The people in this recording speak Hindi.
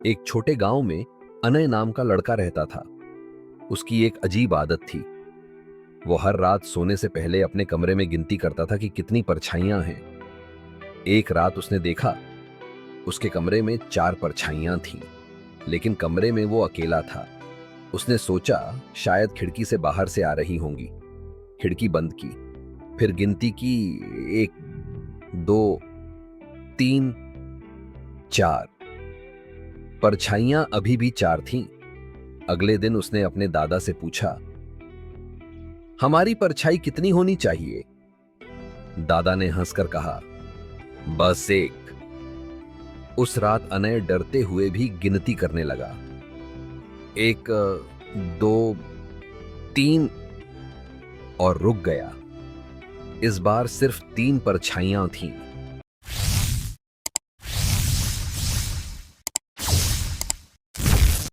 एक छोटे गांव में अनय नाम का लड़का रहता था। उसकी एक अजीब आदत थी। वो हर रात सोने से पहले अपने कमरे में गिनती करता था कि कितनी परछाइयां हैं। एक रात उसने देखा, उसके कमरे में 4 परछाइयां थीं, लेकिन कमरे में वो अकेला था। उसने सोचा शायद खिड़की से बाहर से आ रही होंगी। खिड़की बंद की, फिर गिनती की, 1, 2, 3, 4। परछाइयां अभी भी 4 थीं। अगले दिन उसने अपने दादा से पूछा, हमारी परछाई कितनी होनी चाहिए? दादा ने हंसकर कहा, बस 1। उस रात अनय डरते हुए भी गिनती करने लगा। 1, 2, 3 और रुक गया। इस बार सिर्फ 3 परछाइयां थीं।